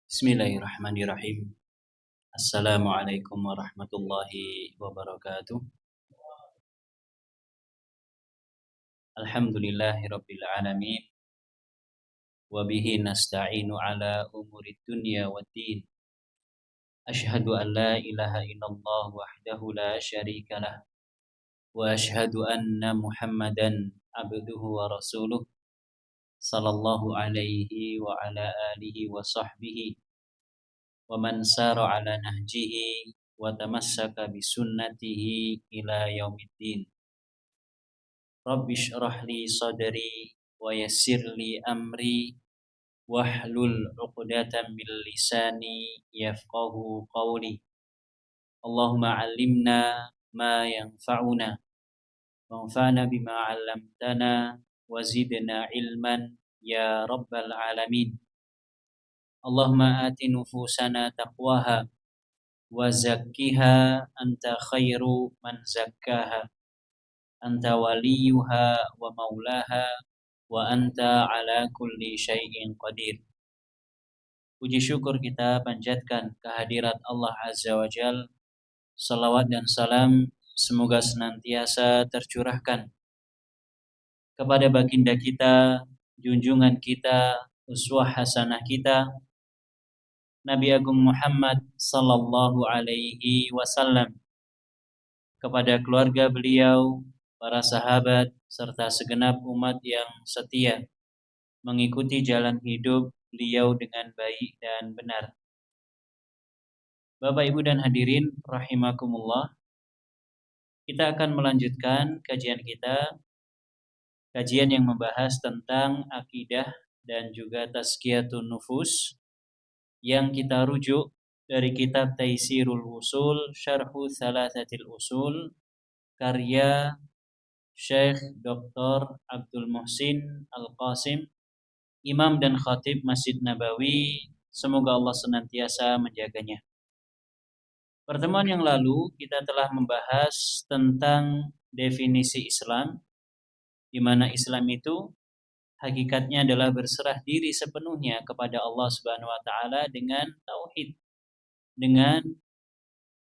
Bismillahirrahmanirrahim. Assalamualaikum warahmatullahi wabarakatuh. Alhamdulillahirabbil alamin. Wa bihi nasta'inu ala umurid dunya waddin. Asyhadu an la ilaha illallah wahdahu la syarikalah wa asyhadu anna Muhammadan abduhu wa rasuluh sallallahu alaihi wa ala alihi wa sahbihi wa man sara ala nahjihi wa tamassaka bisunnatihi ila yaumiddin. Rabbi shrah li sadri wa yassir li amri wahlul 'uqdatam min lisani yafqahu qawli. Allahumma 'allimna ma yanfa'una wanfa'na bima 'allamtana wa zidna ilman ya rabbal alamin. Allahumma ati nufusana taqwaha wa zakkiha anta khairu man zakkaha anta waliyuha wa maulaha wa anta ala kulli syai'in qadir. Puji syukur kita panjatkan kehadirat Allah Azza wa Jal. Salawat dan salam semoga senantiasa tercurahkan kepada baginda kita, junjungan kita, uswah hasanah kita, Nabi Agung Muhammad sallallahu alaihi wasallam, kepada keluarga beliau, para sahabat, serta segenap umat yang setia mengikuti jalan hidup beliau dengan baik dan benar. Bapak, Ibu, dan hadirin rahimakumullah, kita akan melanjutkan kajian kita, kajian yang membahas tentang akidah dan juga tazkiyatun nufus, yang kita rujuk dari kitab Taisirul Usul, Syarhu Thalathatil Usul, karya Syekh Dr. Abdul Muhsin Al-Qasim, Imam dan Khatib Masjid Nabawi. Semoga Allah senantiasa menjaganya. Pertemuan yang lalu kita telah membahas tentang definisi Islam, di mana Islam itu hakikatnya adalah berserah diri sepenuhnya kepada Allah Subhanahu wa taala dengan tauhid, dengan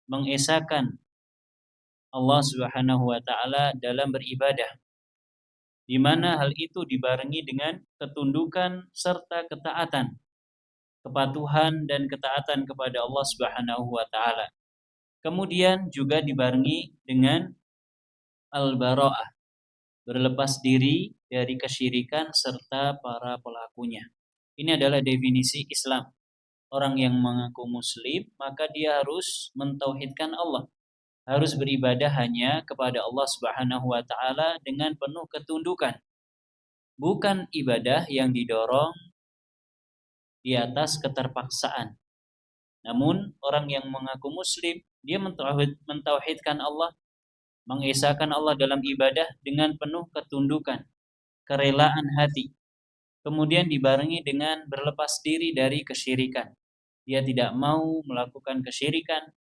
mengesahkan Allah Subhanahu wa taala dalam beribadah, di mana hal itu dibarengi dengan ketundukan serta ketaatan, kepatuhan dan ketaatan kepada Allah Subhanahu wa taala. Kemudian juga dibarengi dengan al-bara'ah, berlepas diri dari kesyirikan serta para pelakunya. Ini adalah definisi Islam. Orang yang mengaku muslim, maka dia harus mentauhidkan Allah, harus beribadah hanya kepada Allah Subhanahu wa taala dengan penuh ketundukan. Bukan ibadah yang didorong di atas keterpaksaan. Namun orang yang mengaku muslim, dia mentauhidkan Allah, mengesahkan Allah dalam ibadah dengan penuh ketundukan, kerelaan hati. Kemudian dibarengi dengan berlepas diri dari kesyirikan. Dia tidak mau melakukan kesyirikan,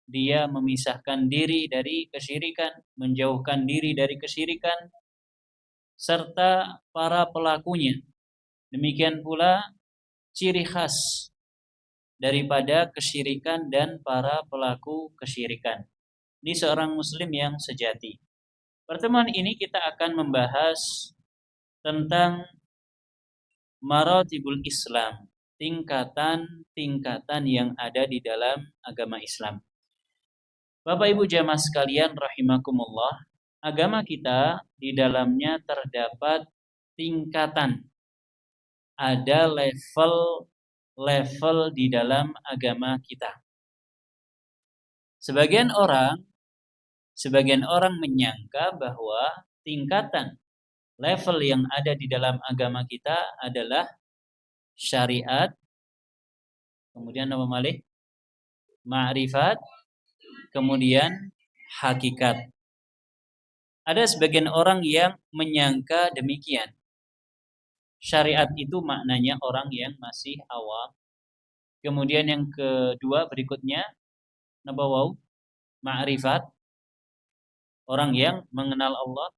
dia memisahkan diri dari kesyirikan, menjauhkan diri dari kesyirikan, serta para pelakunya. Demikian pula ciri khas daripada kesyirikan dan para pelaku kesyirikan. Ini seorang muslim yang sejati. Pertemuan ini kita akan membahas tentang maratibul Islam, tingkatan-tingkatan yang ada di dalam agama Islam. Bapak Ibu jamaah sekalian rahimakumullah, agama kita di dalamnya terdapat tingkatan. Ada level di dalam agama kita. Sebagian orang menyangka bahwa tingkatan level yang ada di dalam agama kita adalah syariat, kemudian apa malih? Ma'rifat, kemudian hakikat. Ada sebagian orang yang menyangka demikian. Syariat itu maknanya orang yang masih awam. Kemudian yang kedua berikutnya nabawau, ma'rifat, orang yang mengenal Allah.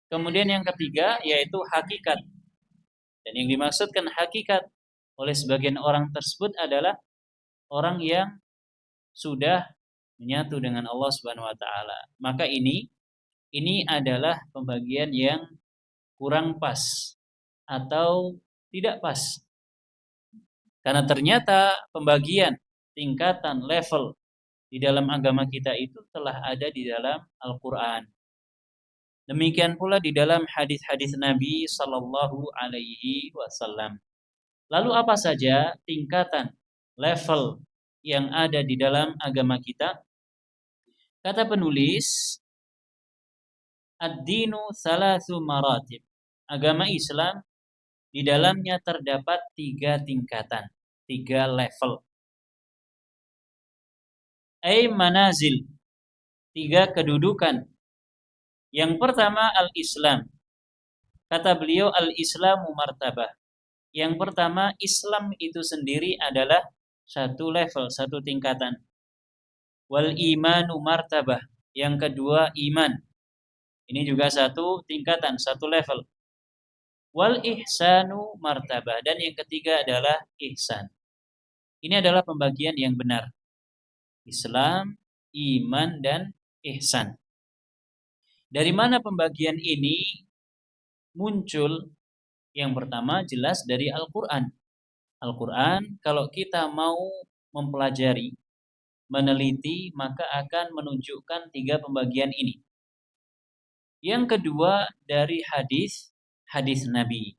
Kemudian yang ketiga yaitu hakikat. Dan yang dimaksudkan hakikat oleh sebagian orang tersebut adalah orang yang sudah menyatu dengan Allah Subhanahu wa taala. Maka ini adalah pembagian yang kurang pas atau tidak pas. Karena ternyata pembagian tingkatan level di dalam agama kita itu telah ada di dalam Al-Qur'an. Demikian pula di dalam hadis-hadis Nabi sallallahu alaihi wasallam. Lalu apa saja tingkatan level yang ada di dalam agama kita? Kata penulis, ad-dinu thalathu maratib. Agama Islam di dalamnya terdapat 3 tingkatan, 3 level. Ay manazil, 3 kedudukan. Yang pertama al-Islam. Kata beliau al-Islamu martabah. Yang pertama Islam itu sendiri adalah satu level, satu tingkatan. Wal imanu martabah. Yang kedua iman. Ini juga satu tingkatan, satu level. Wal ihsanu martabah. Dan yang ketiga adalah ihsan. Ini adalah pembagian yang benar. Islam, iman, dan ihsan. Dari mana pembagian ini muncul? Yang pertama jelas dari Al-Quran. Al-Quran kalau kita mau mempelajari, meneliti, maka akan menunjukkan 3 pembagian ini. Yang kedua dari hadis Nabi,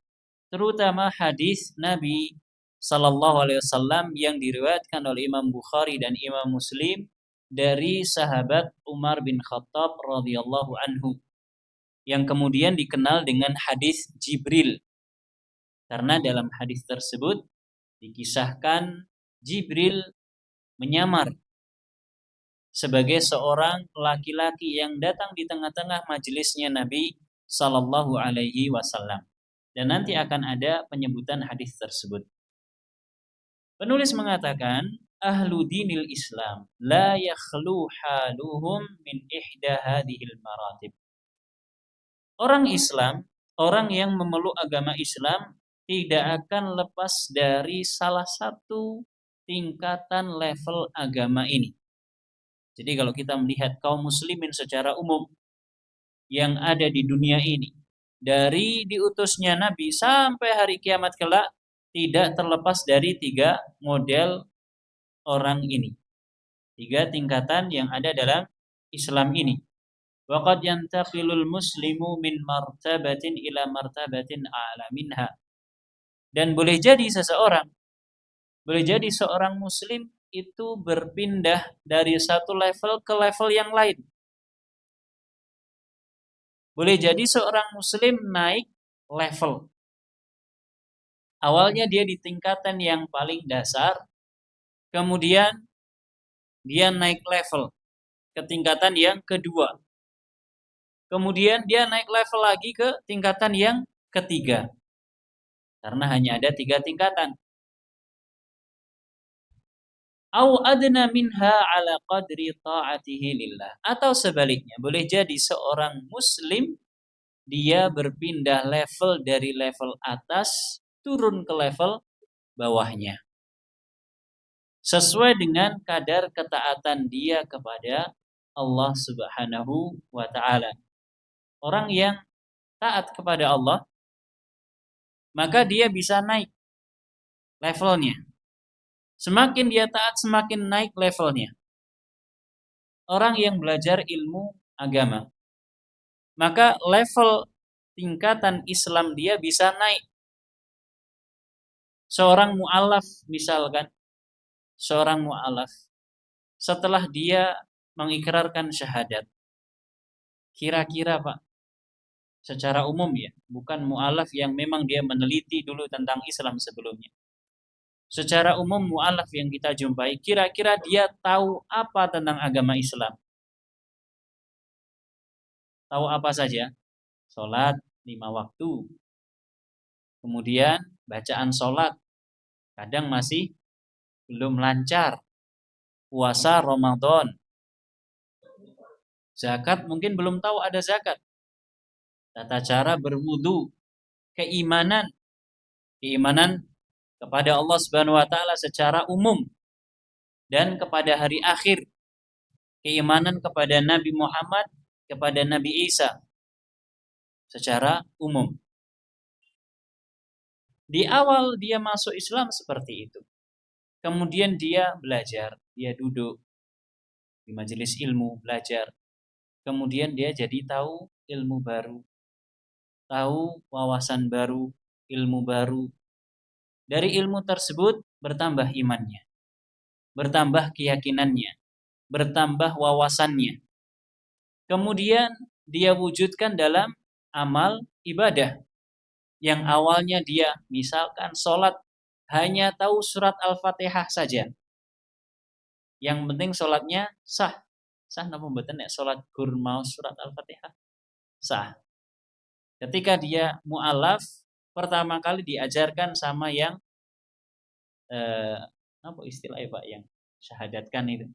terutama hadis Nabi sallallahu alaihi wasallam yang diriwayatkan oleh Imam Bukhari dan Imam Muslim dari sahabat Umar bin Khattab radhiyallahu anhu, yang kemudian dikenal dengan hadis Jibril. Karena dalam hadis tersebut dikisahkan Jibril menyamar sebagai seorang laki-laki yang datang di tengah-tengah majelisnya Nabi sallallahu alaihi wasallam. Dan nanti akan ada penyebutan hadis tersebut. Penulis mengatakan, ahlu dinil Islam la yakhlu haluhum min ihda hadhil maratib. Orang Islam, orang yang memeluk agama Islam tidak akan lepas dari salah satu tingkatan level agama ini. Jadi kalau kita melihat kaum muslimin secara umum yang ada di dunia ini, dari diutusnya Nabi sampai hari kiamat kelak, tidak terlepas dari 3 model orang ini. 3 tingkatan yang ada dalam Islam ini. Waqad yantaqilul muslimu min martabatin ila martabatin a'la minha. Dan boleh jadi seorang muslim itu berpindah dari satu level ke level yang lain. Boleh jadi seorang muslim naik level. Awalnya dia di tingkatan yang paling dasar, kemudian dia naik level ke tingkatan yang kedua. Kemudian dia naik level lagi ke tingkatan yang ketiga. Karena hanya ada 3 tingkatan. Au adna minha ala qadri ta'atihi lillah. Atau sebaliknya, boleh jadi seorang muslim dia berpindah level dari level atas turun ke level bawahnya. Sesuai dengan kadar ketaatan dia kepada Allah Subhanahu wa taala. Orang yang taat kepada Allah, maka dia bisa naik levelnya. Semakin dia taat, semakin naik levelnya. Orang yang belajar ilmu agama, maka level tingkatan Islam dia bisa naik. Seorang mu'alaf misalkan, seorang mu'alaf setelah dia mengikrarkan syahadat, kira-kira Pak, secara umum ya, bukan mu'alaf yang memang dia meneliti dulu tentang Islam sebelumnya. Secara umum mu'alaf yang kita jumpai, kira-kira dia tahu apa tentang agama Islam? Tahu apa saja? Sholat 5 waktu. Kemudian bacaan sholat kadang masih belum lancar. Puasa Ramadan. Zakat mungkin belum tahu ada zakat. Tata cara berwudu, keimanan kepada Allah Subhanahu wa taala secara umum dan kepada hari akhir, keimanan kepada Nabi Muhammad, kepada Nabi Isa secara umum. Di awal dia masuk Islam seperti itu. Kemudian dia belajar, dia duduk di majelis ilmu, belajar. Kemudian dia jadi tahu ilmu baru, tahu wawasan baru, ilmu baru. Dari ilmu tersebut bertambah imannya, bertambah keyakinannya, bertambah wawasannya. Kemudian dia wujudkan dalam amal ibadah. Yang awalnya dia misalkan sholat hanya tahu surat Al-Fatihah saja. Yang penting sholatnya sah. Sah napa mboten nek sholat gur mau surat Al-Fatihah? Sah. Ketika dia mu'alaf, pertama kali diajarkan sama yang apa istilahnya Pak, yang syahadatkan itu.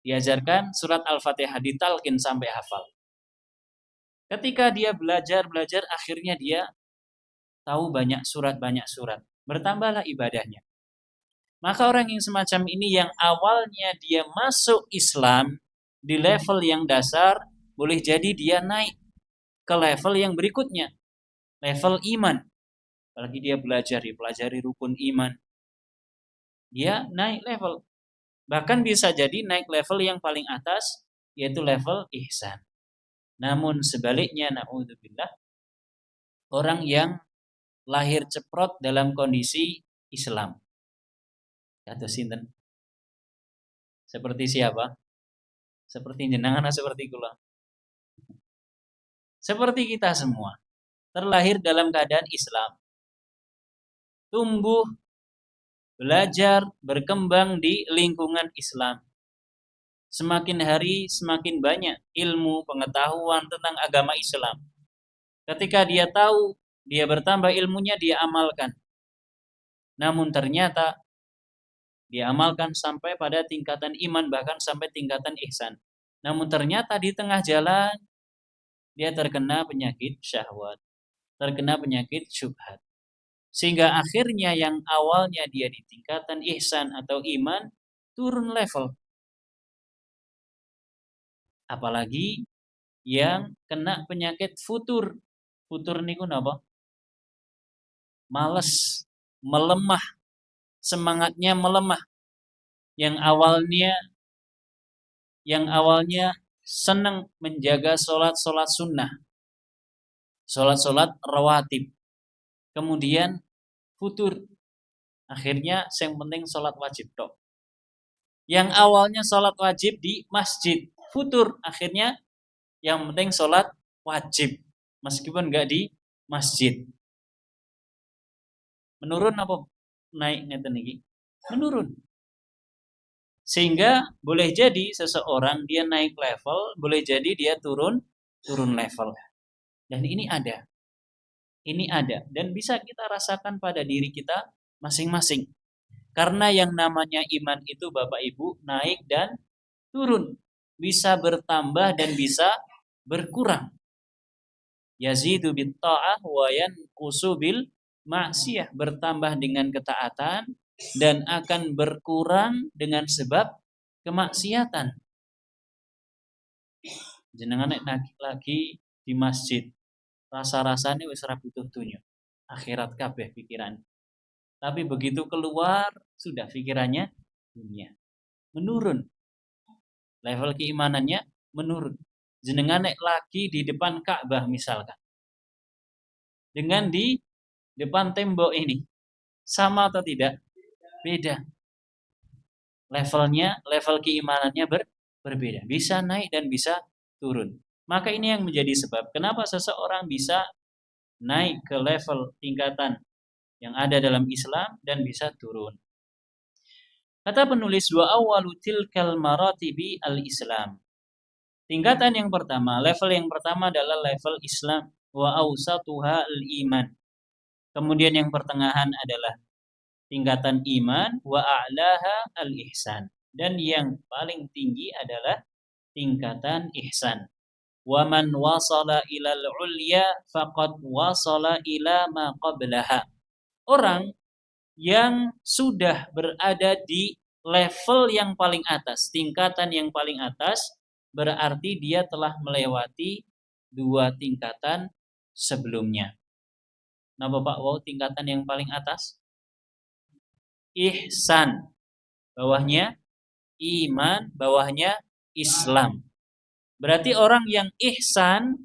Diajarkan surat Al-Fatihah, ditalkin sampai hafal. Ketika dia belajar, akhirnya dia tahu banyak surat. Bertambahlah ibadahnya. Maka orang yang semacam ini yang awalnya dia masuk Islam di level yang dasar, boleh jadi dia naik ke level yang berikutnya, level iman. Apalagi dia pelajari rukun iman, dia naik level. Bahkan bisa jadi naik level yang paling atas, yaitu level ihsan. Namun sebaliknya, na'udzubillah, orang yang lahir ceprot dalam kondisi Islam, kata sinten? Seperti siapa? Seperti jenengan atau seperti kula? Seperti kita semua, terlahir dalam keadaan Islam, tumbuh, belajar, berkembang di lingkungan Islam. Semakin hari semakin banyak ilmu pengetahuan tentang agama Islam. Ketika dia tahu, dia bertambah ilmunya, dia amalkan. Namun ternyata dia amalkan sampai pada tingkatan iman, bahkan sampai tingkatan ihsan. Namun ternyata di tengah jalan dia terkena penyakit syahwat, terkena penyakit syubhat. Sehingga akhirnya yang awalnya dia di tingkatan ihsan atau iman turun level. Apalagi yang kena penyakit futur. Futur niku napa? Males, melemah, semangatnya melemah. Yang awalnya senang menjaga sholat sunnah, sholat rawatib, kemudian futur, akhirnya yang penting sholat wajib tok. Yang awalnya sholat wajib di masjid, futur, akhirnya yang penting sholat wajib meskipun nggak di masjid. Menurun apa naik ngeten niki? Menurun. Sehingga boleh jadi seseorang dia naik level, boleh jadi dia turun level. Dan ini ada. Ini ada dan bisa kita rasakan pada diri kita masing-masing. Karena yang namanya iman itu Bapak Ibu naik dan turun, bisa bertambah dan bisa berkurang. Yazidu bit ta'ah wa yanqusu bil ma'siyah, bertambah dengan ketaatan dan akan berkurang dengan sebab kemaksiatan. Jenengan nek lagi di masjid, rasa-rasane wis ora butuh dunya. Akhirat kabeh pikiran. Tapi begitu keluar sudah pikirannya dunia. Menurun. Level keimanannya menurun. Jenengan nek lagi di depan Ka'bah misalkan. Dengan di depan tembok ini. Sama atau tidak? Beda. Levelnya, level keimanannya berbeda. Bisa naik dan bisa turun. Maka ini yang menjadi sebab kenapa seseorang bisa naik ke level tingkatan yang ada dalam Islam dan bisa turun. Kata penulis, wa awwalu tilkal maratibi al-Islam. Tingkatan yang pertama, level yang pertama adalah level Islam, wa awsatuha al-iman. Kemudian yang pertengahan adalah tingkatan iman, wa a'laha al-ihsan. Dan yang paling tinggi adalah tingkatan ihsan. Wa man wasala ilal ulya faqad wasala ila ma qablaha. Orang yang sudah berada di level yang paling atas, tingkatan yang paling atas, berarti dia telah melewati dua tingkatan sebelumnya. Nah Bapak, wow, tingkatan yang paling atas ihsan, bawahnya iman, bawahnya Islam. Berarti orang yang ihsan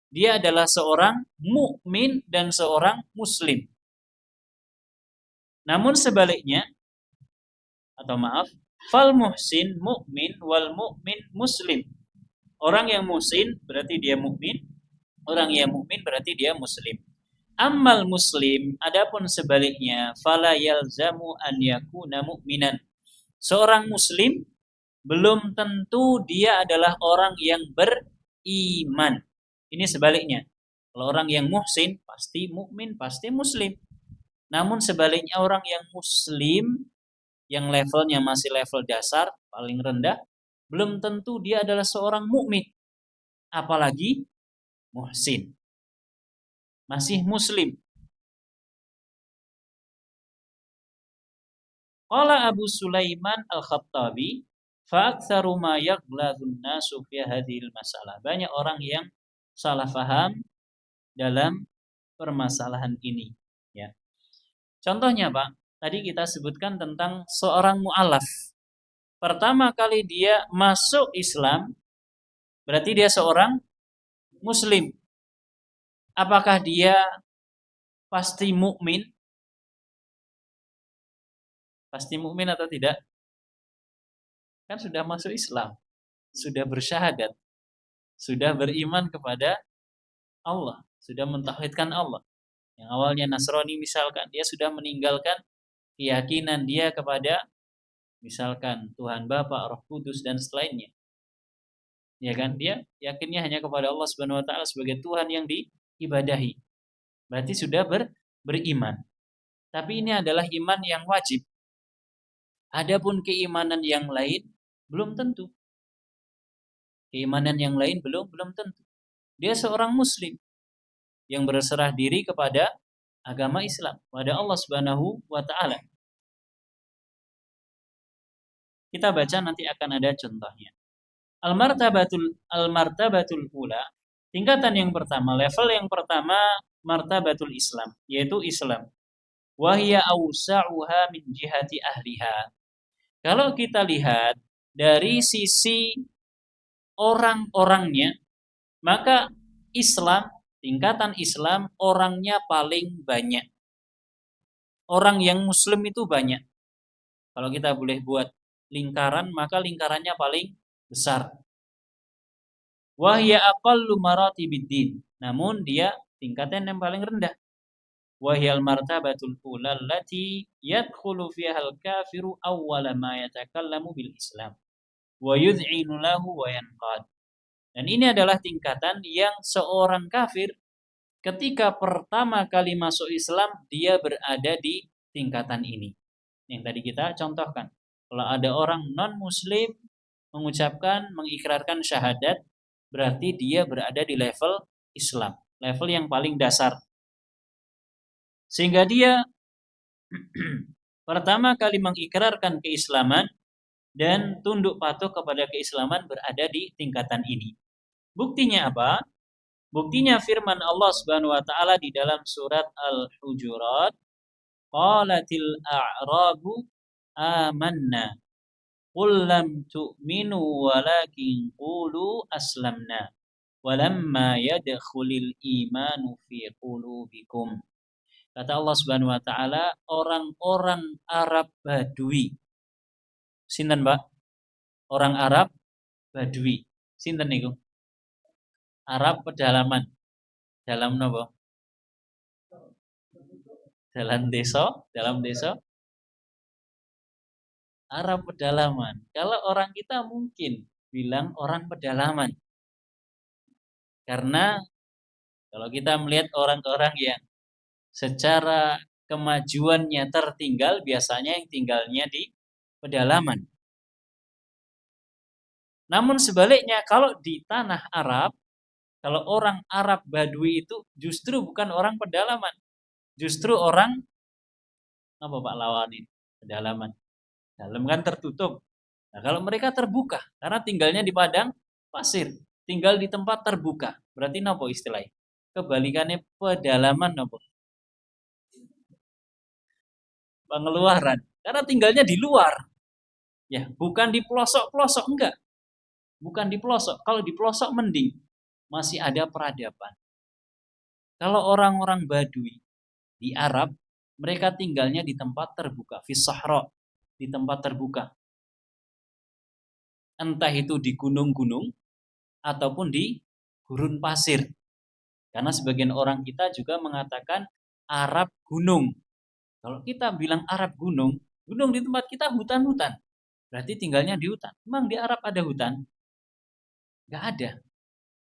dia adalah seorang mukmin dan seorang muslim. Namun sebaliknya, atau maaf, fal muhsin mukmin wal mukmin muslim. Orang yang muhsin berarti dia mukmin, orang yang mukmin berarti dia muslim. Ammal muslim, adapun sebaliknya, fala yalzamu an yakuna mu'minan. Seorang muslim belum tentu dia adalah orang yang beriman. Ini sebaliknya. Kalau orang yang muhsin pasti mukmin, pasti muslim. Namun sebaliknya orang yang muslim yang levelnya masih level dasar, paling rendah, belum tentu dia adalah seorang mukmin. Apalagi muhsin. Masih muslim. Qala Abu Sulaiman Al-Khattabi, fa'aktsaru ma yaghlazun nasu fi hadhil masalah. Banyak orang yang salah faham dalam permasalahan ini, ya. Contohnya, Pak, tadi kita sebutkan tentang seorang mu'alaf. Pertama kali dia masuk Islam, berarti dia seorang muslim. Apakah dia pasti mukmin? Pasti mukmin atau tidak? Kan sudah masuk Islam, sudah bersyahadat, sudah beriman kepada Allah, sudah mentauhidkan Allah. Yang awalnya Nasrani misalkan, dia sudah meninggalkan keyakinan dia kepada misalkan Tuhan Bapa, Roh Kudus dan selainnya. Ya kan? Dia yakinnya hanya kepada Allah Subhanahu wa taala sebagai Tuhan yang diibadahi. Berarti sudah beriman. Tapi ini adalah iman yang wajib. Adapun keimanan yang lain belum tentu. Keimanan yang lain belum tentu. Dia seorang muslim yang berserah diri kepada agama Islam, kepada Allah Subhanahu wa taala. Kita baca nanti akan ada contohnya. Al-martabatul ula, tingkatan yang pertama, level yang pertama martabatul Islam, yaitu Islam. Wa hiya awsa'uha min jihati ahliha. Kalau kita lihat dari sisi orang-orangnya, maka Islam, tingkatan Islam orangnya paling banyak. Orang yang muslim itu banyak. Kalau kita boleh buat lingkaran, maka lingkarannya paling besar. Wa hiya aqallu maratibiddin. Namun dia tingkatan yang paling rendah. Wa hiya al-martabatul ula allati yadkhulu fiha al-kafiru awwala ma yatakallamu bil Islam wa yud'inu lahu wa yanqad. Dan ini adalah tingkatan yang seorang kafir ketika pertama kali masuk Islam dia berada di tingkatan ini. Yang tadi kita contohkan. Kalau ada orang non-muslim mengikrarkan syahadat, berarti dia berada di level Islam, level yang paling dasar. Sehingga dia pertama kali mengikrarkan keislaman dan tunduk patuh kepada keislaman berada di tingkatan ini. Buktinya apa? Buktinya firman Allah Subhanahu wa taala di dalam surat Al-Hujurat, qalatil a'rabu amanna qul lam tu'minu walakin qulu aslamna walamma yadkhulil imanu fi qulubikum. Kata Allah Subhanahu wa taala, orang-orang Arab Badui. Sinten, Mbak? Orang Arab Badui. Sinten niku? Arab pedalaman. Dalam napa? Dalam desa Arab pedalaman. Kalau orang kita mungkin bilang orang pedalaman. Karena kalau kita melihat orang-orang yang secara kemajuannya tertinggal, biasanya yang tinggalnya di pedalaman. Namun sebaliknya, kalau di tanah Arab, kalau orang Arab Badui itu justru bukan orang pedalaman, justru orang apa Pak lawan ini? Pedalaman. Dalam kan tertutup. Nah, kalau mereka terbuka, karena tinggalnya di padang pasir, tinggal di tempat terbuka. Berarti nopo istilahnya? Kebalikannya pedalaman nopo? Pengeluaran. Karena tinggalnya di luar. Ya, bukan di pelosok-pelosok, enggak. Bukan di pelosok. Kalau di pelosok mending. Masih ada peradaban. Kalau orang-orang Badui di Arab, mereka tinggalnya di tempat terbuka, fi sahra, di tempat terbuka. Entah itu di gunung-gunung ataupun di gurun pasir. Karena sebagian orang kita juga mengatakan Arab gunung. Kalau kita bilang Arab gunung, gunung di tempat kita hutan-hutan. Berarti tinggalnya di hutan. Memang di Arab ada hutan? Enggak ada.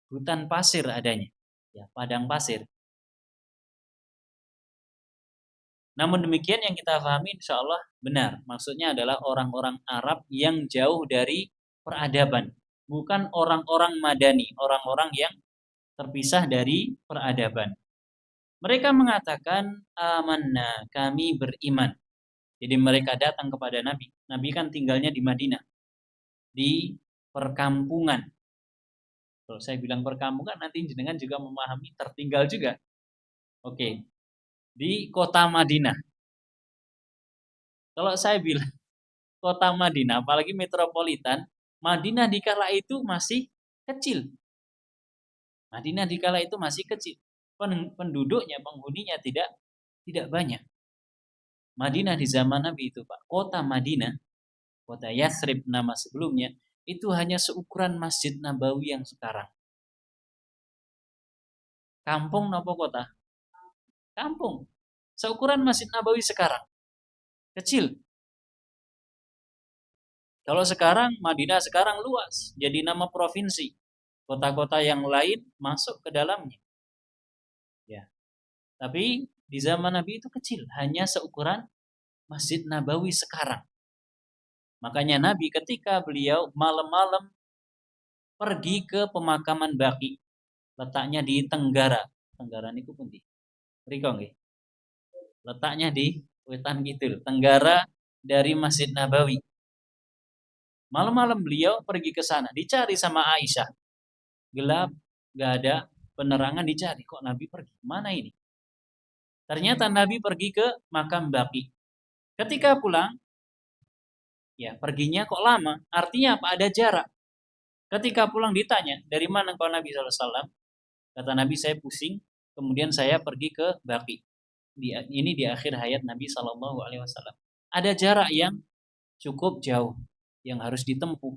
Hutan pasir adanya. Ya, padang pasir. Namun demikian yang kita pahami insya Allah benar. Maksudnya adalah orang-orang Arab yang jauh dari peradaban. Bukan orang-orang madani, orang-orang yang terpisah dari peradaban. Mereka mengatakan amanna, kami beriman. Jadi mereka datang kepada Nabi. Nabi kan tinggalnya di Madinah. Di perkampungan. Kalau saya bilang perkampungan nanti jenengan juga memahami tertinggal juga. Oke. Di kota Madinah. Kalau saya bilang kota Madinah, apalagi metropolitan, Madinah di kala itu masih kecil. Madinah di kala itu masih kecil. Penduduknya, penghuninya tidak banyak. Madinah di zaman Nabi itu, Pak, kota Madinah, kota Yathrib nama sebelumnya, itu hanya seukuran Masjid Nabawi yang sekarang. Kampung nopo kota? Kampung. Seukuran Masjid Nabawi sekarang. Kecil. Kalau sekarang, Madinah sekarang luas. Jadi nama provinsi. Kota-kota yang lain masuk ke dalamnya. Ya. Tapi di zaman Nabi itu kecil. Hanya seukuran Masjid Nabawi sekarang. Makanya Nabi ketika beliau malam-malam pergi ke pemakaman Baqi. Letaknya di Tenggara. Tenggara niku pundi? Mriko nggih. Letaknya di Wetan Kidul, Tenggara dari Masjid Nabawi. Malam-malam beliau pergi ke sana, dicari sama Aisyah. Gelap, gak ada penerangan, dicari. Kok Nabi pergi? Mana ini? Ternyata Nabi pergi ke makam Baqi. Ketika pulang, ya perginya kok lama? Artinya apa? Ada jarak. Ketika pulang ditanya, dari mana kau Nabi SAW? Kata Nabi, saya pusing, kemudian saya pergi ke Baqi. Ini di akhir hayat Nabi SAW. Ada jarak yang cukup jauh yang harus ditempuh.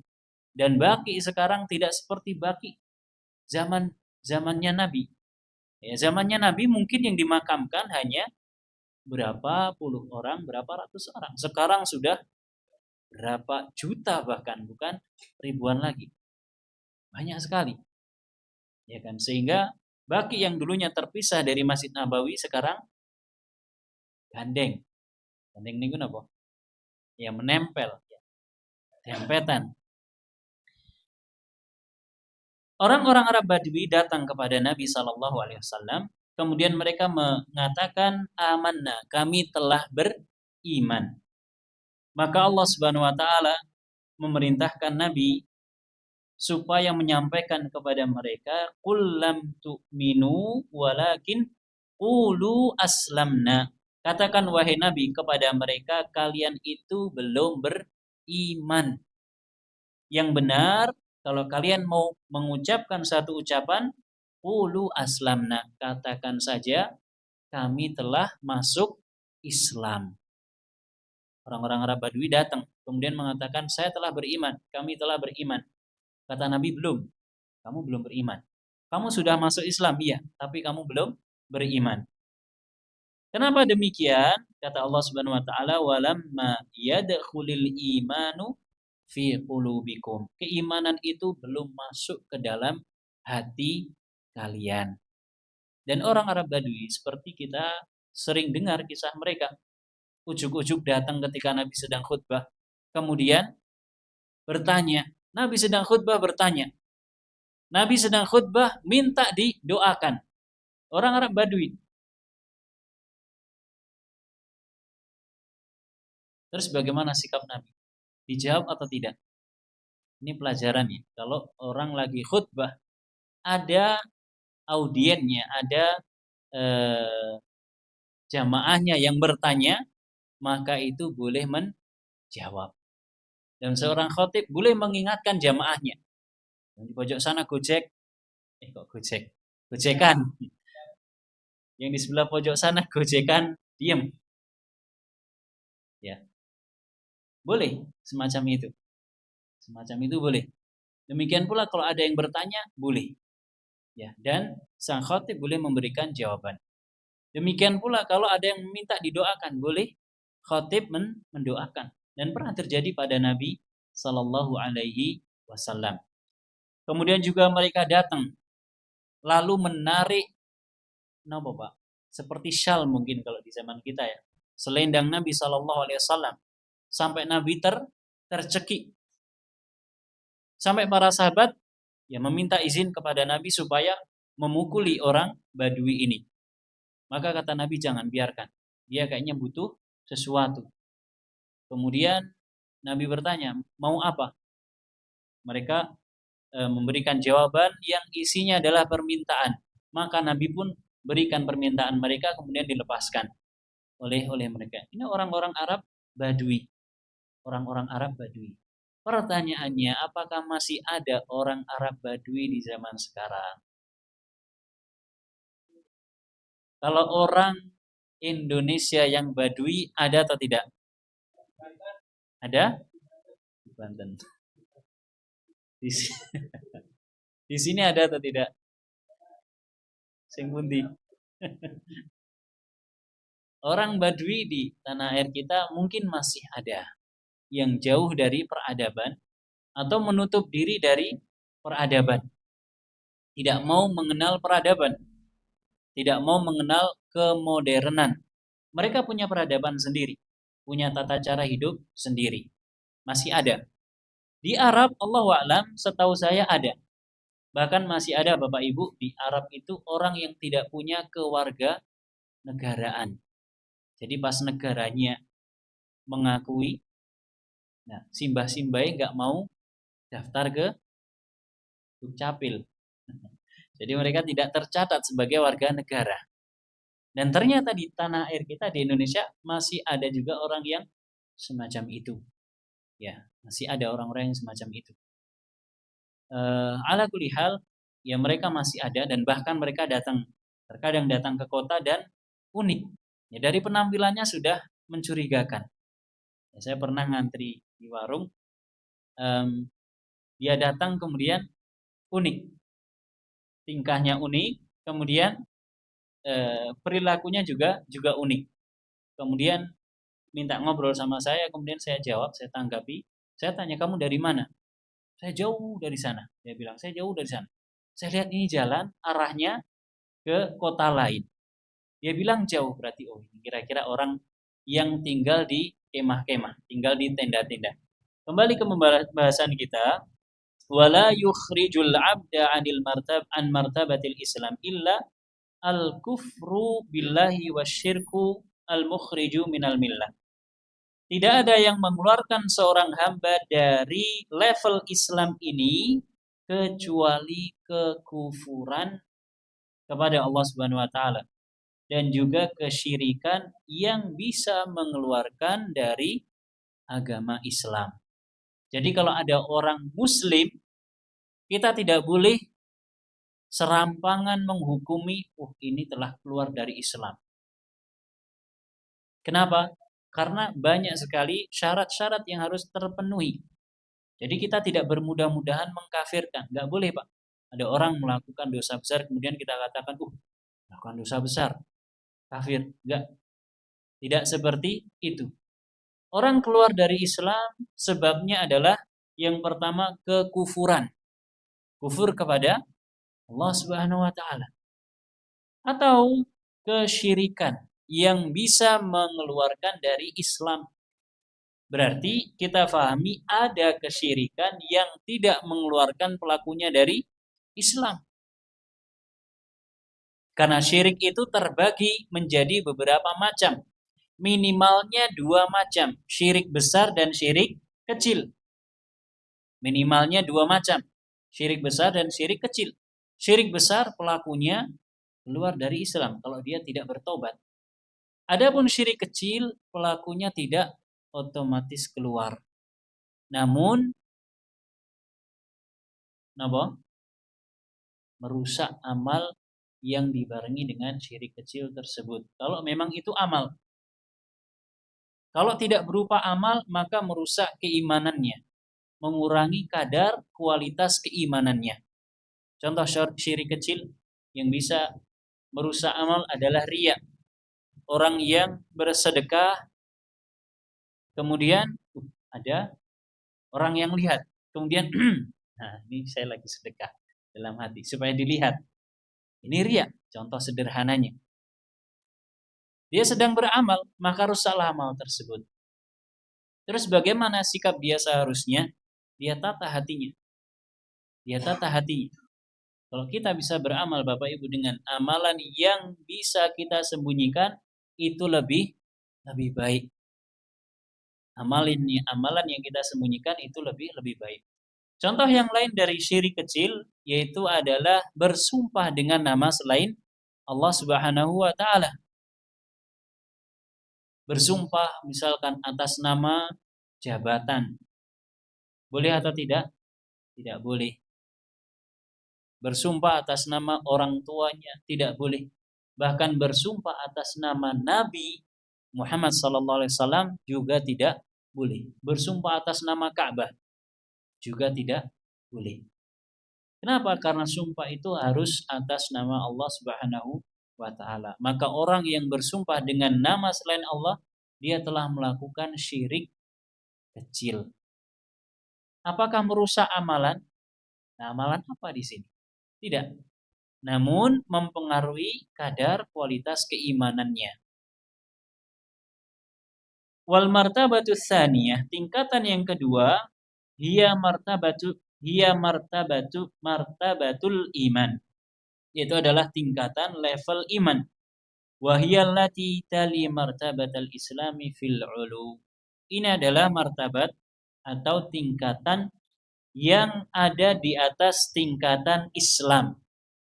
Dan Baqi sekarang tidak seperti Baqi zamannya Nabi. Ya, zamannya Nabi mungkin yang dimakamkan hanya berapa puluh orang, berapa ratus orang. Sekarang sudah berapa juta bahkan, bukan ribuan lagi. Banyak sekali. Ya kan? Sehingga Baqi yang dulunya terpisah dari Masjid Nabawi sekarang gandeng. Gandeng niku napa? ya menempel, dempetan. Orang-orang Arab Badui datang kepada Nabi Shallallahu Alaihi Wasallam, kemudian mereka mengatakan, amanna, kami telah beriman. Maka Allah Subhanahu Wa Taala memerintahkan Nabi supaya menyampaikan kepada mereka, qul lam tu'minu walakin qulu aslamna. Katakan wahai Nabi kepada mereka, kalian itu belum beriman. Yang benar, kalau kalian mau mengucapkan satu ucapan, qulu aslamna, katakan saja kami telah masuk Islam. Orang-orang Arab Badui datang kemudian mengatakan, saya telah beriman, kami telah beriman. Kata Nabi, belum, kamu belum beriman. Kamu sudah masuk Islam, iya, tapi kamu belum beriman. Kenapa demikian? Kata Allah Subhanahu wa taala, walamma yadkhulul imanu fi qulubikum. Keimanan itu belum masuk ke dalam hati kalian. Dan orang Arab Badui seperti kita sering dengar kisah mereka. Ujuk-ujuk datang ketika Nabi sedang khutbah. Kemudian bertanya, Nabi sedang khutbah bertanya. Nabi sedang khutbah minta didoakan. Orang Arab Badui. Terus bagaimana sikap Nabi? Dijawab atau tidak? Ini pelajarannya. Kalau orang lagi khutbah, ada audiennya, ada jamaahnya yang bertanya, maka itu boleh menjawab. Dan seorang khotib boleh mengingatkan jamaahnya. Di pojok sana gojek, kok gojek? Gojekan. Yang di sebelah pojok sana gojekan, diem. Ya. Boleh semacam itu. Semacam itu boleh. Demikian pula kalau ada yang bertanya, boleh. Ya, dan sang khatib boleh memberikan jawaban. Demikian pula kalau ada yang meminta didoakan, boleh khatib mendoakan. Dan pernah terjadi pada Nabi Sallallahu Alaihi Wasallam. Kemudian juga mereka datang lalu menarik, kenapa Pak? Seperti syal mungkin kalau di zaman kita ya, selendang Nabi Sallallahu Alaihi Wasallam sampai Nabi tercekik. Sampai para sahabat ya meminta izin kepada Nabi supaya memukuli orang Badui ini. Maka kata Nabi, jangan biarkan. Dia kayaknya butuh sesuatu. Kemudian Nabi bertanya, mau apa? Mereka memberikan jawaban yang isinya adalah permintaan. Maka Nabi pun berikan permintaan mereka, kemudian dilepaskan oleh mereka. Ini orang-orang Arab Badui. Orang-orang Arab Badui. Pertanyaannya, apakah masih ada orang Arab Badui di zaman sekarang? Kalau orang Indonesia yang Badui ada atau tidak? Ada? Di Banten. Di sini ada atau tidak? Sing pundi? Orang Badui di tanah air kita mungkin masih ada yang jauh dari peradaban atau menutup diri dari peradaban. Tidak mau mengenal peradaban. Tidak mau mengenal kemodernan. Mereka punya peradaban sendiri. Punya tata cara hidup sendiri. Masih ada. Di Arab, Allahu a'lam, setahu saya ada. Bahkan masih ada Bapak Ibu di Arab itu orang yang tidak punya kewarga negaraan. Jadi pas negaranya mengakui, nah simbah-simbahnya nggak mau daftar ke Dukcapil. Jadi mereka tidak tercatat sebagai warga negara. Dan ternyata di tanah air kita di Indonesia masih ada juga orang yang semacam itu. Ya, masih ada orang-orang yang semacam itu. Ala kulli hal, ya mereka masih ada dan bahkan mereka terkadang datang ke kota dan unik. Ya, dari penampilannya sudah mencurigakan. Ya, saya pernah ngantri di warung, dia datang kemudian unik, tingkahnya unik, kemudian perilakunya juga unik. Kemudian minta ngobrol sama saya, kemudian saya jawab, saya tanggapi. Saya tanya, kamu dari mana? Saya jauh dari sana. Dia bilang, saya jauh dari sana. Saya lihat ini jalan arahnya ke kota lain. Dia bilang jauh, berarti oh kira-kira orang yang tinggal di kemah-kemah, tinggal di tenda-tenda. Kembali ke pembahasan kita, wala yukhrijul 'abda 'anil martabatil Islam illa al-kufru billahi wasyirku al-mukhriju minal millah. Tidak ada yang mengeluarkan seorang hamba dari level Islam ini kecuali kekufuran kepada Allah Subhanahu wa taala dan juga kesyirikan yang bisa mengeluarkan dari agama Islam. Jadi kalau ada orang muslim, kita tidak boleh serampangan menghukumi, ini telah keluar dari Islam. Kenapa? Karena banyak sekali syarat-syarat yang harus terpenuhi. Jadi kita tidak bermudah-mudahan mengkafirkan. Nggak boleh, Pak. Ada orang melakukan dosa besar, kemudian kita katakan, melakukan dosa besar, kafir. Nggak. Tidak seperti itu. Orang keluar dari Islam sebabnya adalah yang pertama kekufuran. Kufur kepada Allah Subhanahu wa taala. Atau kesyirikan yang bisa mengeluarkan dari Islam. Berarti kita pahami ada kesyirikan yang tidak mengeluarkan pelakunya dari Islam. Karena syirik itu terbagi menjadi beberapa macam. Minimalnya 2 macam, syirik besar dan syirik kecil. Minimalnya 2 macam, syirik besar dan syirik kecil. Syirik besar pelakunya keluar dari Islam kalau dia tidak bertobat. Adapun syirik kecil pelakunya tidak otomatis keluar. Namun merusak amal yang dibarengi dengan syirik kecil tersebut. Kalau memang itu amal. Kalau tidak berupa amal, maka merusak keimanannya. Mengurangi kadar kualitas keimanannya. Contoh syirik kecil yang bisa merusak amal adalah riya. Orang yang bersedekah, kemudian ada orang yang lihat. Kemudian, nah ini saya lagi sedekah dalam hati, supaya dilihat. Ini riya, contoh sederhananya. Dia sedang beramal, maka rusaklah amal tersebut. Terus bagaimana sikap dia seharusnya? Dia tata hatinya. Kalau kita bisa beramal Bapak Ibu dengan amalan yang bisa kita sembunyikan, itu lebih baik. Amalan yang kita sembunyikan itu lebih baik. Contoh yang lain dari syirik kecil yaitu adalah bersumpah dengan nama selain Allah Subhanahu wa taala. Bersumpah misalkan atas nama jabatan. Boleh atau tidak? Tidak boleh. Bersumpah atas nama orang tuanya tidak boleh. Bahkan bersumpah atas nama Nabi Muhammad SAW juga tidak boleh. Bersumpah atas nama Ka'bah juga tidak boleh. Kenapa? Karena sumpah itu harus atas nama Allah Subhanahu wa taala. Maka orang yang bersumpah dengan nama selain Allah, dia telah melakukan syirik kecil. Apakah merusak amalan? Nah, amalan apa di sini? Tidak. Namun mempengaruhi kadar kualitas keimanannya. Wal martabatu tsaniyah, tingkatan yang kedua, hiya martabatul iman. Yaitu adalah tingkatan level iman. Wa hiya allati tali martabatal islami fil ulu. Ini adalah martabat atau tingkatan yang ada di atas tingkatan Islam.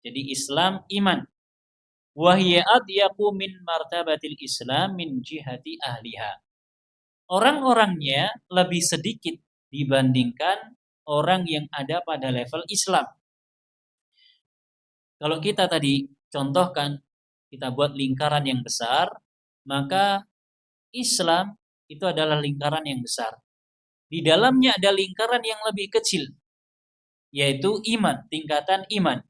Jadi Islam iman. Wa hiya adyaqu min martabatil Islam min jihati ahliha. Orang-orangnya lebih sedikit dibandingkan orang yang ada pada level Islam. Kalau kita tadi contohkan, kita buat lingkaran yang besar, maka Islam itu adalah lingkaran yang besar. Di dalamnya ada lingkaran yang lebih kecil, yaitu iman, tingkatan iman.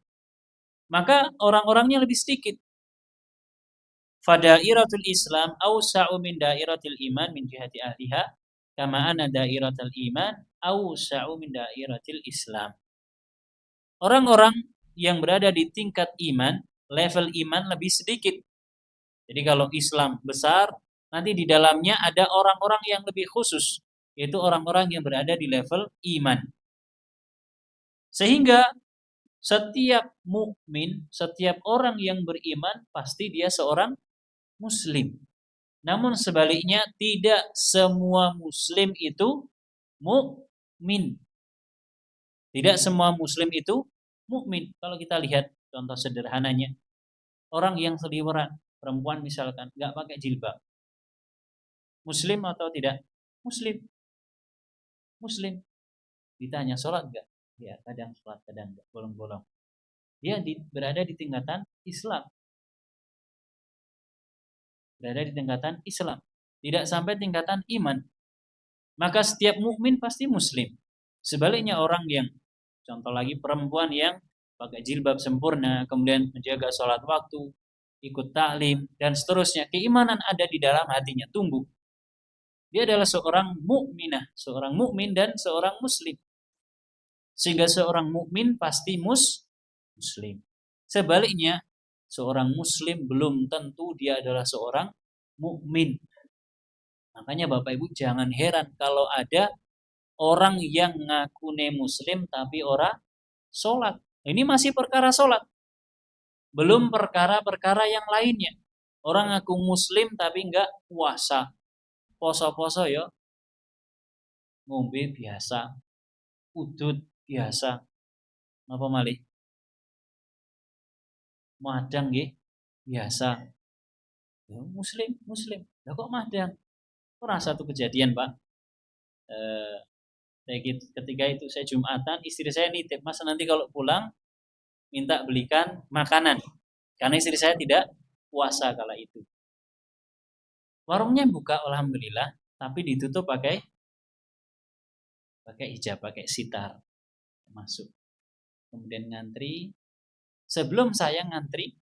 Maka orang-orangnya lebih sedikit. Fadairatul Islam awsa'u min dairatil iman min jihati ahliha, kama anna dairatul iman awsa'u min dairatil Islam. Orang-orang yang berada di tingkat iman, level iman lebih sedikit. Jadi kalau Islam besar, nanti di dalamnya ada orang-orang yang lebih khusus, yaitu orang-orang yang berada di level iman. Sehingga setiap mukmin, setiap orang yang beriman pasti dia seorang muslim. Namun sebaliknya tidak semua muslim itu mukmin. Tidak semua muslim itu mukmin. Kalau kita lihat contoh sederhananya, orang yang seliweran, perempuan misalkan nggak pakai jilbab, muslim atau tidak? Muslim. Muslim. Ditanya sholat nggak? Ya, kadang sholat, kadang nggak, bolong-bolong. Dia berada di tingkatan Islam. Berada di tingkatan Islam. Tidak sampai tingkatan iman. Maka setiap mukmin pasti muslim. Sebaliknya orang yang, contoh lagi perempuan yang pakai jilbab sempurna, kemudian menjaga sholat waktu, ikut taklim, dan seterusnya. Keimanan ada di dalam hatinya, tumbuh. Dia adalah seorang mukminah, seorang mukmin dan seorang muslim. Sehingga seorang mukmin pasti muslim. Sebaliknya, seorang muslim belum tentu dia adalah seorang mukmin. Makanya Bapak Ibu jangan heran kalau ada orang yang ngakune muslim tapi ora sholat. Ini masih perkara sholat. Belum perkara-perkara yang lainnya. Orang ngaku muslim tapi enggak puasa. Poso-poso ya. Ngombe biasa. Udut biasa. Apa malih? Madang nggih biasa. Ya, muslim. Lah kok madang? Pernah satu kejadian, Pak. Ketika itu saya Jumatan, istri saya nitip, "Mas nanti kalau pulang minta belikan makanan." Karena istri saya tidak puasa kala itu. Warungnya buka alhamdulillah, tapi ditutup pakai hijab, pakai sitar. Masuk. Kemudian ngantri. Sebelum saya ngantri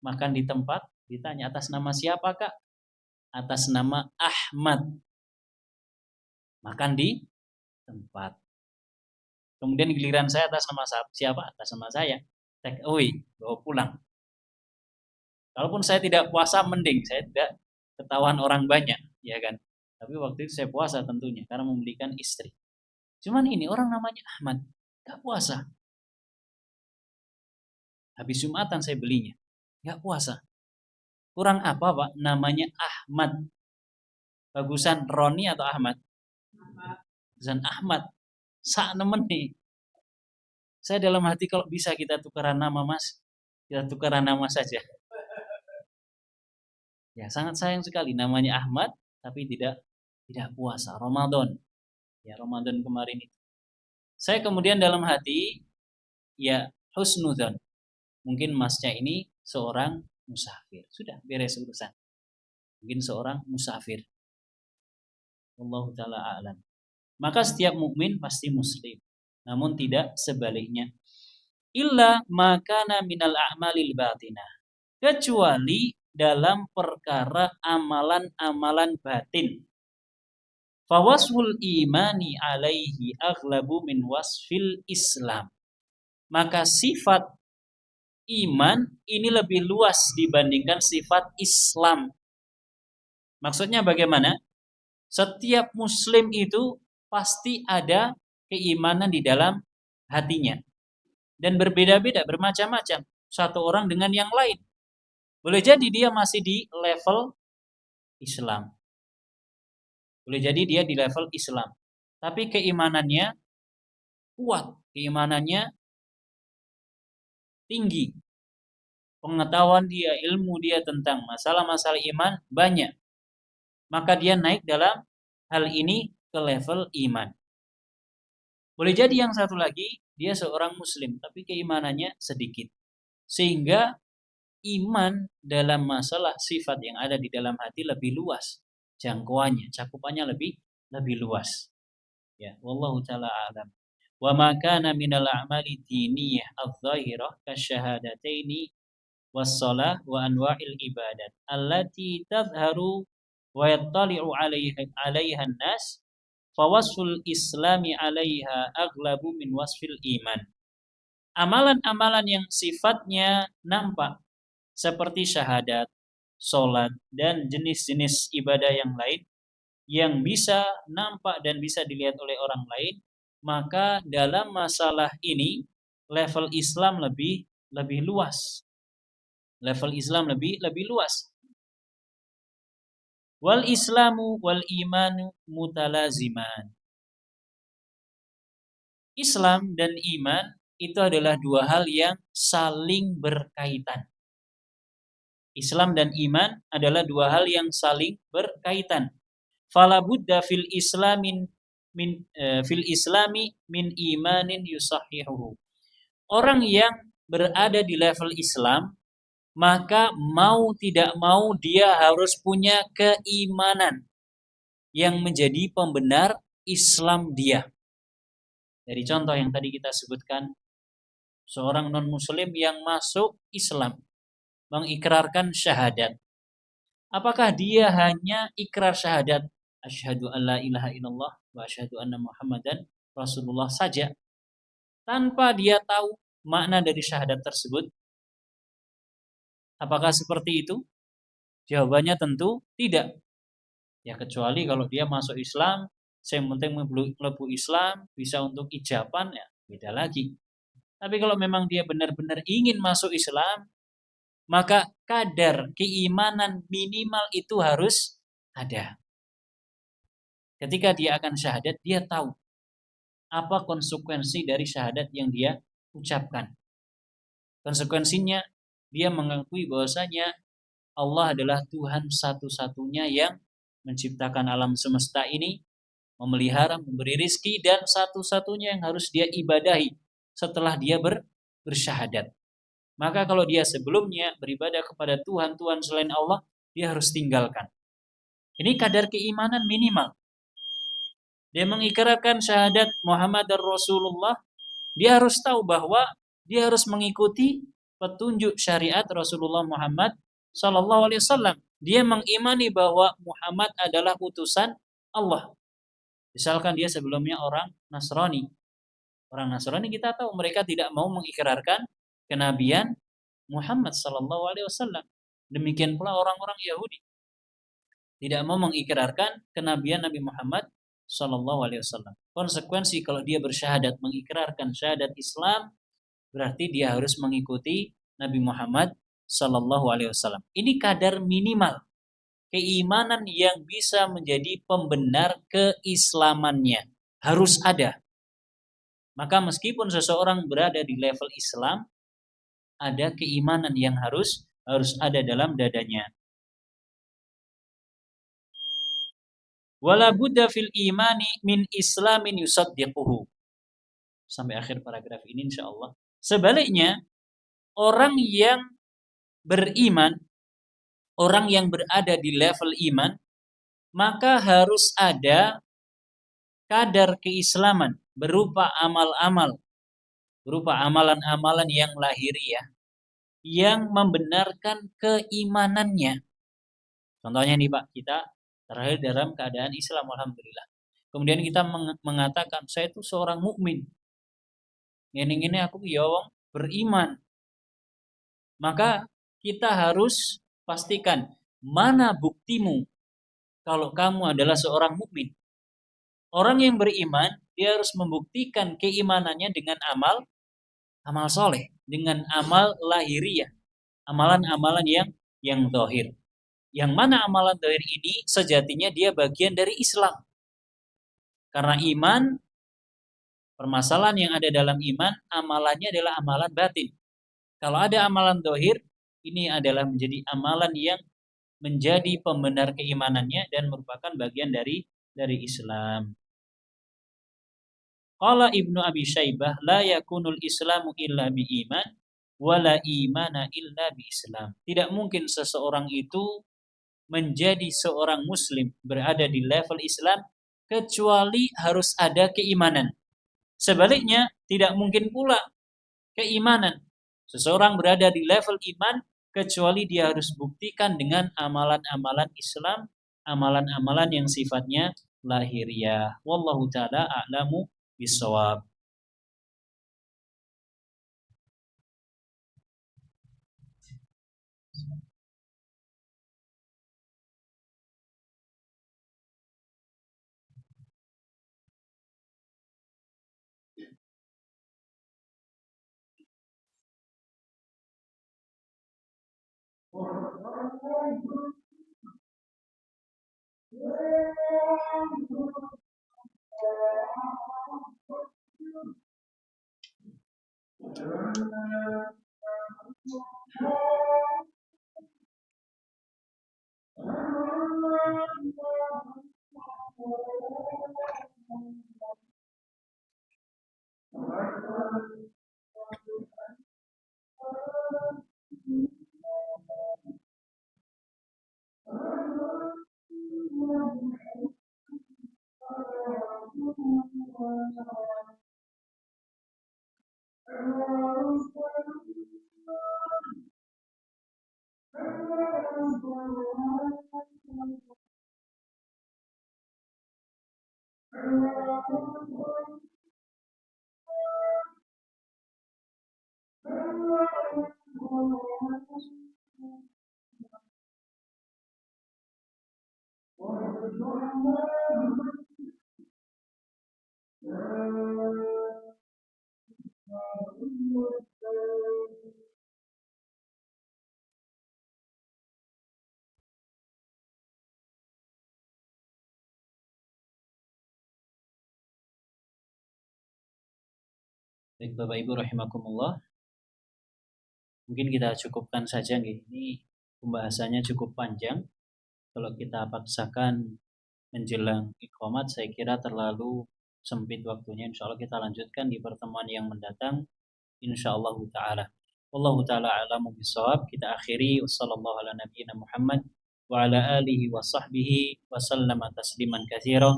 makan di tempat, ditanya atas nama siapa, Kak? Atas nama Ahmad. Makan di tempat. Kemudian giliran saya atas nama siapa? Atas nama saya. Take away, bawa pulang. Kalaupun saya tidak puasa mending, saya tidak ketahuan orang banyak, ya kan? Tapi waktu itu saya puasa tentunya karena membelikan istri. Cuman ini orang namanya Ahmad, gak puasa. Habis Jumatan saya belinya, gak puasa. Kurang apa, Pak? Namanya Ahmad. Bagusan Roni atau Ahmad? Bagusan Ahmad. Sak nemen nih. Saya dalam hati kalau bisa kita tukaran nama, Mas. Kita tukaran nama saja. Ya, sangat sayang sekali namanya Ahmad tapi tidak puasa Ramadan. Ya, Ramadan kemarin itu. Saya kemudian dalam hati ya husnudzon. Mungkin masnya ini seorang musafir. Sudah beres urusan. Mungkin seorang musafir. Wallahu taala a'lam. Maka setiap mukmin pasti muslim. Namun tidak sebaliknya. Illa makana minal a'malil batinah. Kecuali dalam perkara amalan-amalan batin. Fawasful imani alaihi aghlabu min wasfil Islam. Maka sifat iman ini lebih luas dibandingkan sifat Islam. Maksudnya bagaimana? Setiap muslim itu pasti ada keimanan di dalam hatinya. Dan berbeda-beda, bermacam-macam. Satu orang dengan yang lain. Boleh jadi dia masih di level Islam. Boleh jadi dia di level Islam. Tapi keimanannya kuat. Keimanannya tinggi. Pengetahuan dia, ilmu dia tentang masalah-masalah iman banyak. Maka dia naik dalam hal ini ke level iman. Boleh jadi yang satu lagi, dia seorang muslim. Tapi keimanannya sedikit. Sehingga iman dalam masalah sifat yang ada di dalam hati lebih luas jangkauannya, cakupannya lebih luas. Ya, wallahu taala a'lam. Wa ma kana minal a'mali diniyah adh-dhahirah kasyahadataini was-shalah wa anwa'il ibadat allati tadhharu wa yattali'u 'alaiha an-nas fa wasful islami 'alaiha aghlabu min wasfil iman. Amalan-amalan yang sifatnya nampak seperti syahadat, sholat, dan jenis-jenis ibadah yang lain yang bisa nampak dan bisa dilihat oleh orang lain, maka dalam masalah ini level Islam lebih luas. Level Islam lebih luas. Wal Islamu wal imanu mutalaziman. Islam dan iman itu adalah dua hal yang saling berkaitan. Islam dan iman adalah dua hal yang saling berkaitan. Fala budda fil islami min imanin yusahihuhu. Orang yang berada di level Islam, maka mau tidak mau dia harus punya keimanan yang menjadi pembenar Islam dia. Dari contoh yang tadi kita sebutkan, seorang non-muslim yang masuk Islam, mengikrarkan syahadat. Apakah dia hanya ikrar syahadat, asyhadu alla ilaha illallah wa asyhadu anna muhammadan rasulullah saja, tanpa dia tahu makna dari syahadat tersebut? Apakah seperti itu? Jawabannya tentu tidak. Ya kecuali kalau dia masuk Islam, yang penting melebu Islam, bisa untuk ijaban, ya beda lagi. Tapi kalau memang dia benar-benar ingin masuk Islam, maka kadar keimanan minimal itu harus ada. Ketika dia akan syahadat, dia tahu apa konsekuensi dari syahadat yang dia ucapkan. Konsekuensinya, dia mengakui bahwasanya Allah adalah Tuhan satu-satunya yang menciptakan alam semesta ini, memelihara, memberi rizki, dan satu-satunya yang harus dia ibadahi setelah dia bersyahadat. Maka kalau dia sebelumnya beribadah kepada Tuhan-Tuhan selain Allah, dia harus tinggalkan. Ini kadar keimanan minimal. Dia mengikrarkan syahadat Muhammad Rasulullah, dia harus tahu bahwa dia harus mengikuti petunjuk syariat Rasulullah Muhammad Sallallahu Alaihi Wasallam. Dia mengimani bahwa Muhammad adalah utusan Allah. Misalkan dia sebelumnya orang Nasrani. Orang Nasrani kita tahu mereka tidak mau mengikrarkan kenabian Muhammad Sallallahu Alaihi Wasallam. Demikian pula orang-orang Yahudi tidak mau mengikrarkan kenabian Nabi Muhammad Sallallahu Alaihi Wasallam. Konsekuensi kalau dia bersyahadat mengikrarkan syahadat Islam, berarti dia harus mengikuti Nabi Muhammad Sallallahu Alaihi Wasallam. Ini kadar minimal keimanan yang bisa menjadi pembenar keislamannya, harus ada. Maka meskipun seseorang berada di level Islam, ada keimanan yang harus ada dalam dadanya. Wala budda fil imani min islamin yusaddiquhu. Sampai akhir paragraf ini insyaallah. Sebaliknya, orang yang beriman, orang yang berada di level iman, maka harus ada kadar keislaman berupa amal-amal, berupa amalan-amalan yang lahiriah yang membenarkan keimanannya. Contohnya nih Pak, kita terakhir dalam keadaan Islam, alhamdulillah. Kemudian kita mengatakan saya itu seorang mukmin. Ini aku ya wong beriman. Maka kita harus pastikan mana buktimu kalau kamu adalah seorang mukmin. Orang yang beriman, dia harus membuktikan keimanannya dengan amal soleh, dengan amal lahiriah, amalan-amalan yang zahir. Yang mana amalan zahir ini sejatinya dia bagian dari Islam. Karena iman, permasalahan yang ada dalam iman, amalannya adalah amalan batin. Kalau ada amalan zahir, ini adalah menjadi amalan yang menjadi pembenar keimanannya dan merupakan bagian dari Islam. Qala Ibnu Abi Syaibah, la yakunul Islamu illa bi iman, wala imana illa bi Islam. Tidak mungkin seseorang itu menjadi seorang muslim berada di level Islam kecuali harus ada keimanan. Sebaliknya, tidak mungkin pula keimanan seseorang berada di level iman kecuali dia harus buktikan dengan amalan-amalan Islam, amalan-amalan yang sifatnya lahiriah. Wallahu taala a'lamu bissawab. Baik Bapak Ibu rahimakumullah, mungkin kita cukupkan saja nggih. Ini pembahasannya cukup panjang. Kalau kita paksakan menjelang iqamat, saya kira terlalu sempit waktunya. Insya Allah kita lanjutkan di pertemuan yang mendatang. Insyaallah taala. Wallahu taala a'lamu bissawab. Kita akhiri wassallallahu ala nabiyyina Muhammad wa ala alihi wa sahbihi wa sallama tasliman katsira.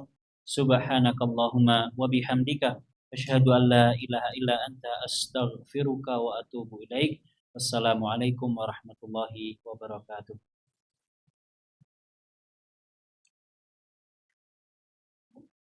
Subhanakallahumma wa bihamdika asyhadu an la ilaha illa anta astaghfiruka wa atubu ilaik. Wassalamualaikum warahmatullahi wabarakatuh.